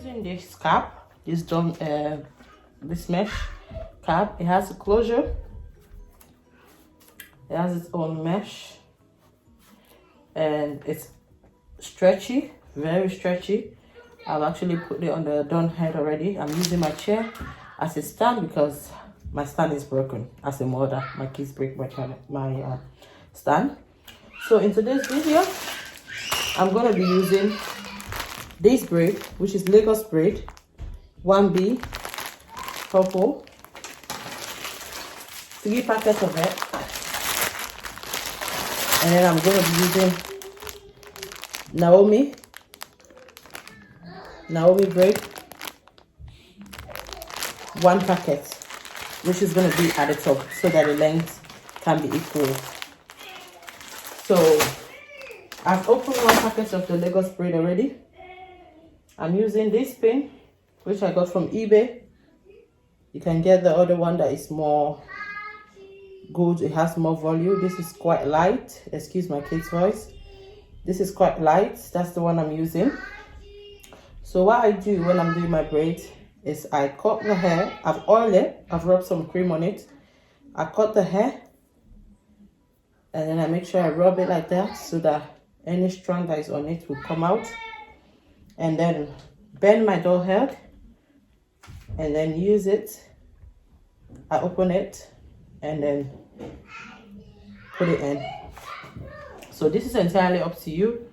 using this cap, this mesh cap. It has a closure. It has its own mesh, and it's stretchy, very stretchy. I've actually put it on the done head already. I'm using my chair as a stand because my stand is broken. As a mother, my kids break my stand. So in today's video, I'm going to be using this braid, which is Lagos braid, 1B, purple, 3 packets of it. And then I'm going to be using Naomi braid, 1 packet, which is going to be at the top so that the length can be equal. So I've opened 1 packet of the Lagos braid already. I'm using this pin, which I got from eBay. You can get the other one that is more good. It has more volume. This is quite light. Excuse my kid's voice. This is quite light. That's the one I'm using. So what I do when I'm doing my braids is I cut the hair. I've oiled it. I've rubbed some cream on it. I cut the hair. And then I make sure I rub it like that so that any strand that is on it will come out. And then bend my doll head. And then use it. I open it. And then put it in. So this is entirely up to you.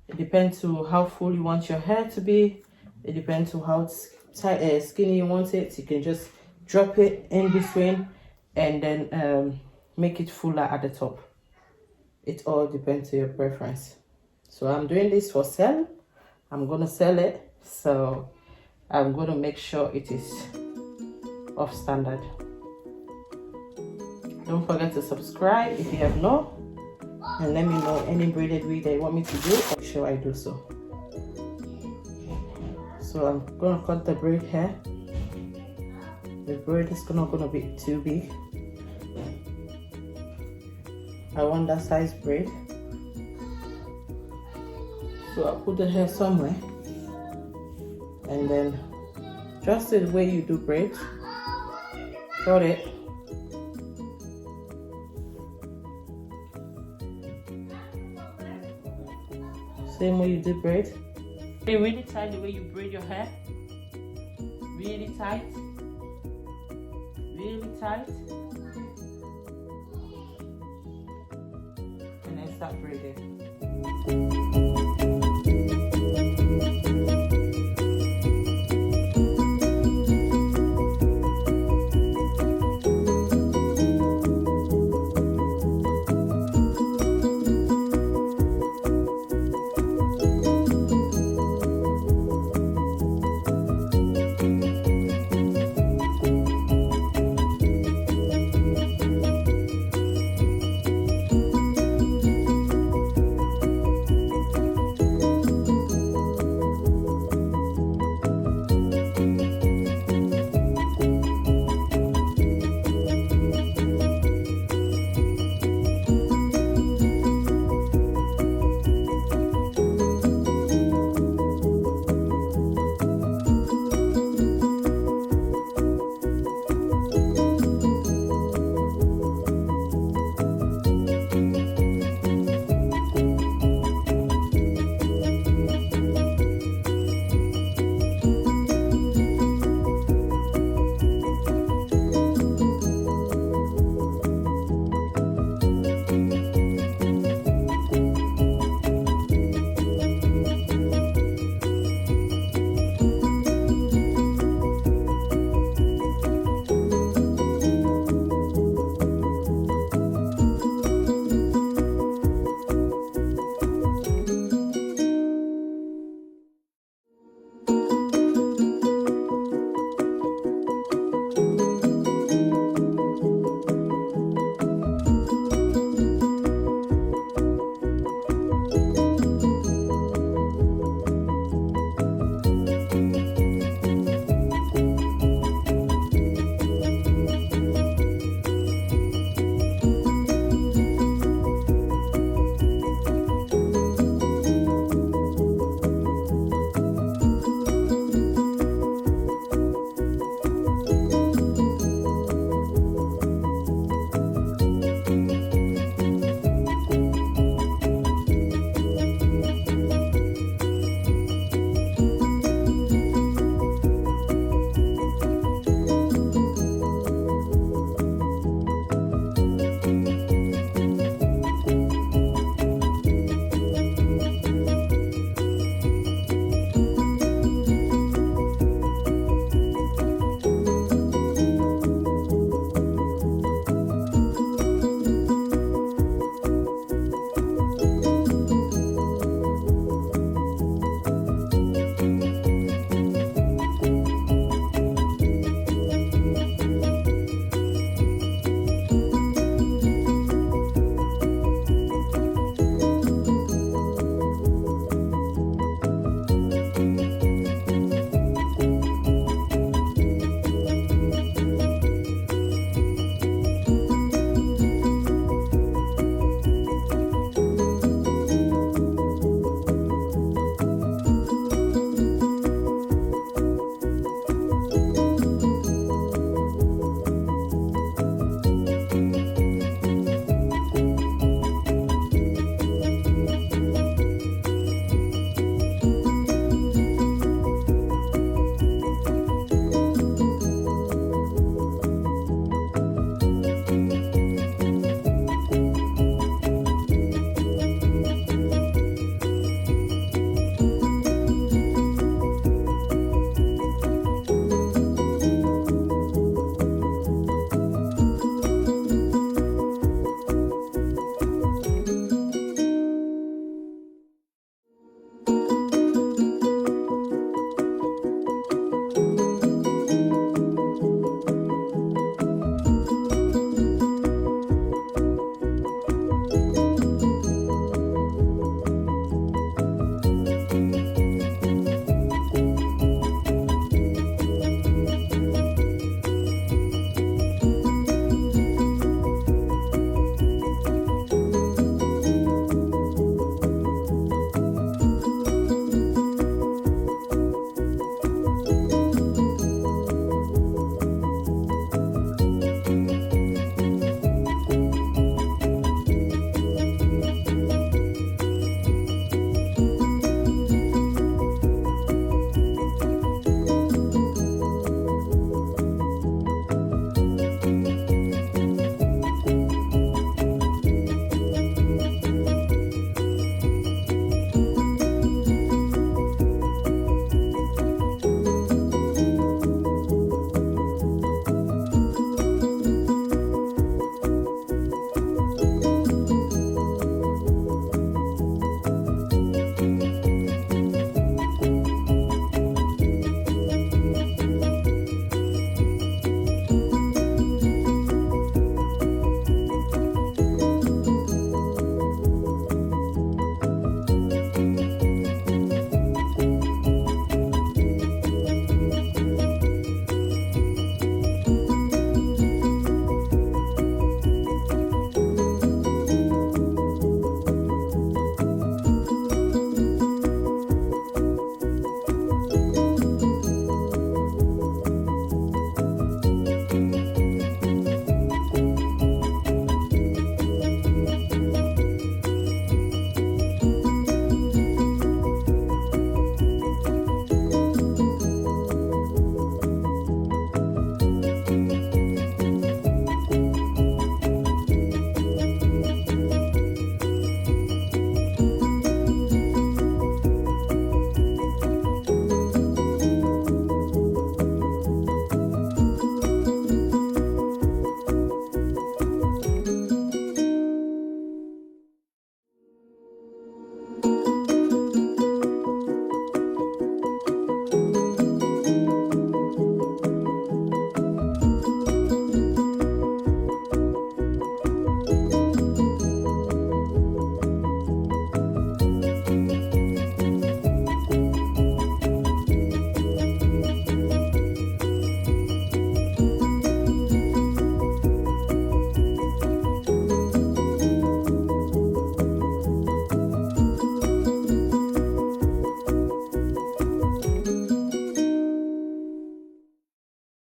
It depends to how full you want your hair to be. It depends to how tight, skinny you want it. You can just drop it in between and then make it fuller at the top. It all depends to your preference. So I'm doing this for sale. I'm going to sell it. So I'm going to make sure it is off standard. Don't forget to subscribe if you have not. And let me know any braided wig that you want me to do. Make sure I do so. So I'm going to cut the braid here. The braid is not going to be too big. I want that size braid. So I'll put the hair somewhere. And then just the way you do braids, cut it. Same way you do braid. Really tight the way you braid your hair. Really tight. Really tight. And then start braiding.